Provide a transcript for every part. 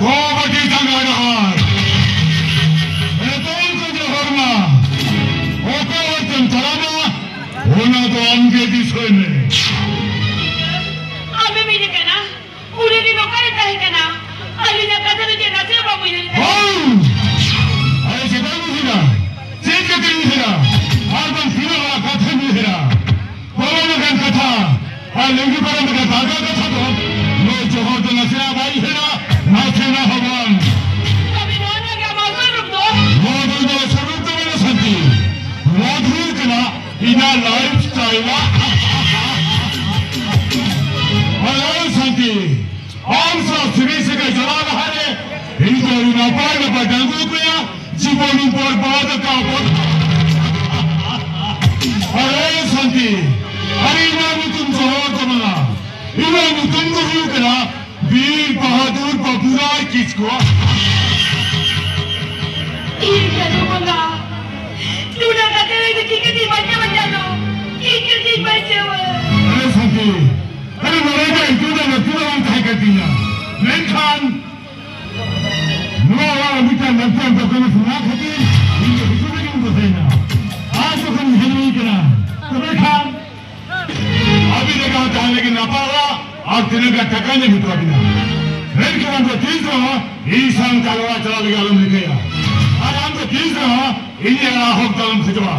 Kovati Tanganahar. Eton ko Horma. Okovatam Tarama. Ona to Amge Disoine. Ame mene kana. Ure ni no kare tahi kana. Ali na kata ni jena se babu ni. Oh! Ay sedan muhira. Sejati muhira. Arban fira katha muhira. Korona kan katha. Ay lengi param ka daga katha to. No johor to nasira bai hira. Nasira hawan. Kami mona ka maso rukdo. Modu no saruto mena santi. Modu kana ina lifestyle. Hello santi. Amsa sirisi ka jalala hare. इनको इनापार में बदलू किया जीवन ऊपर बाद का बोल अरे संती अरे इन्हें तुम जोर कमला इन्हें तुम तो ही करा वीर बहादुर बबुरा किसको ये करो मंगा तूने कहते हुए कि कितनी बच्चा लो कितनी बच्चे हो अरे संती अरे मेरे का इतना हम क्या करती हैं लेकिन Nueva mitad del tiempo que nos una gente y que se sube que nos cena. आज तो हम हिंदी करा तो देखा अभी देखा जाने के ना पावा आज दिन का टका नहीं मिलता बिना रेल के हम तो तीसरा ईशान कालवा चला लिया आलम लिखे या आज हम तो तीसरा इन्हें राहों तालम खिंचवा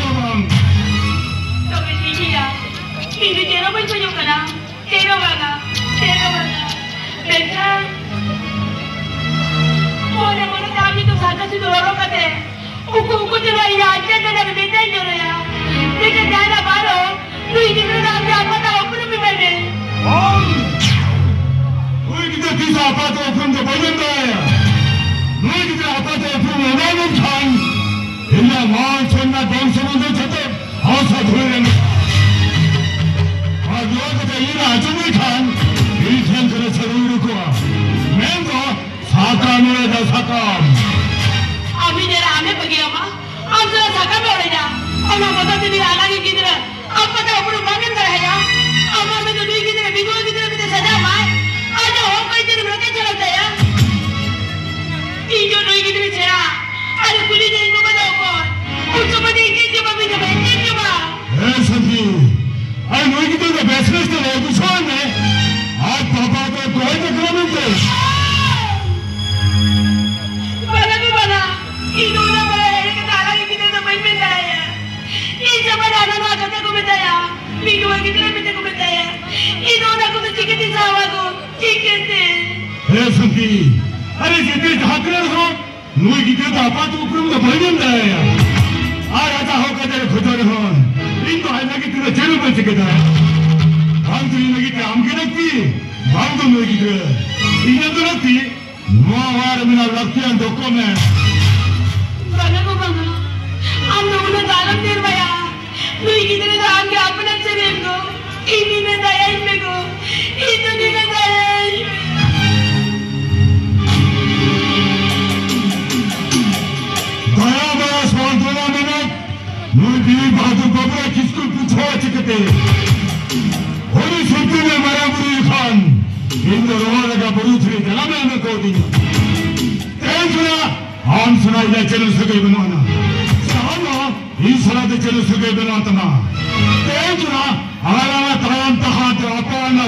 तो मैं ठीक है ini तेरा बच्चा जो करा तेरा वाला बेटा Mona dami tu saja si dulu kate, uku tu lagi aja dan beda je ya. Jika jangan baru, tu ini dami apa tahu pun lebih beda. Tu kita bisa apa tahu pun tu boleh tak ya? Tu kita apa tahu pun mana kan? Ini orang cina bangsa mana cakap, asal tulen. Aduh kita ini aja ni kan, ini kan kena seru kuah. Memang. साकाम है दा साकाम अभी जरा हमें बगिया माँ अब जरा साकाम हो रही है अब हम बता देंगे आलागी किधर अब पता ऊपर बागन कर है यार अब हमें तो नहीं किधर बिगुआ किधर भी तो सजा मार आज हो कोई तेरे बड़के चलता है तीन जो नहीं किधर चला अरे पुलिस ने इनको बताओ कौन उसको बता एक जब अभी जब एक जब ऐसा भी अरे नहीं किधर का बैठने से लोग कुछ और नहीं आज पापा को कोई तकलीफ नहीं है इन्होंने बोला है कि ताला की कितने तो भाई में जाया इस जमाने आना ना करते को बताया मीनू की कितने में को बताया इन्होंने को तो चिकनी सावा को चिकने हे संती अरे जितने झाकरे हो नोई कितने तो आपा तो ऊपर में भाई में जाया आ राजा हो कर तेरे खुदा हो इन तो है ना कि तेरे जेल में चिकता है हम तो इन्हें कि आम के रखती हम तो नोई कितने इन्हें तो रखती नौवार में ना लगती हैं दोनों में हम लोगों ने दालम देर बया नूई कितने तो आगे अपने से देखो इन्हीं ने दाया इनमें को इन्हीं ने दाया दाया बया स्वान दोनों मिनट नूई बीवी बहादुर बबुरा किसको पूछो चिकते होली सुनती में मरा बुरी खान इन रोहा लगा बड़ी थी जला में हमें को दी तेज सुना हम सुनाई जाए चलो सके बनवाना इस तरह से चलो सुबह बनाता ना तेज ना हमारा ताम तहाँ तो अपना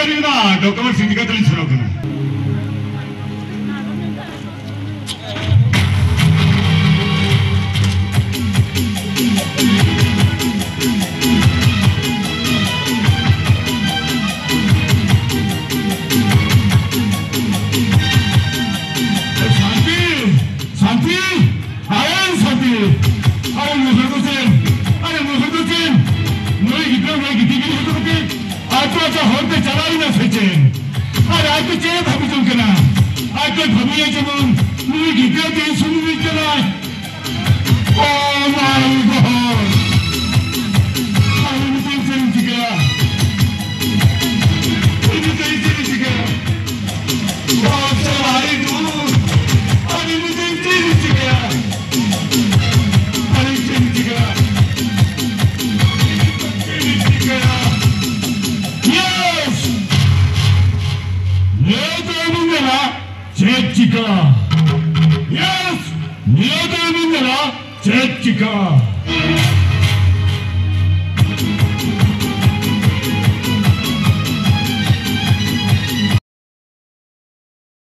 dari na dokumen sindikat ini suruh kena. Yes! Niyo tayo nila, check ka!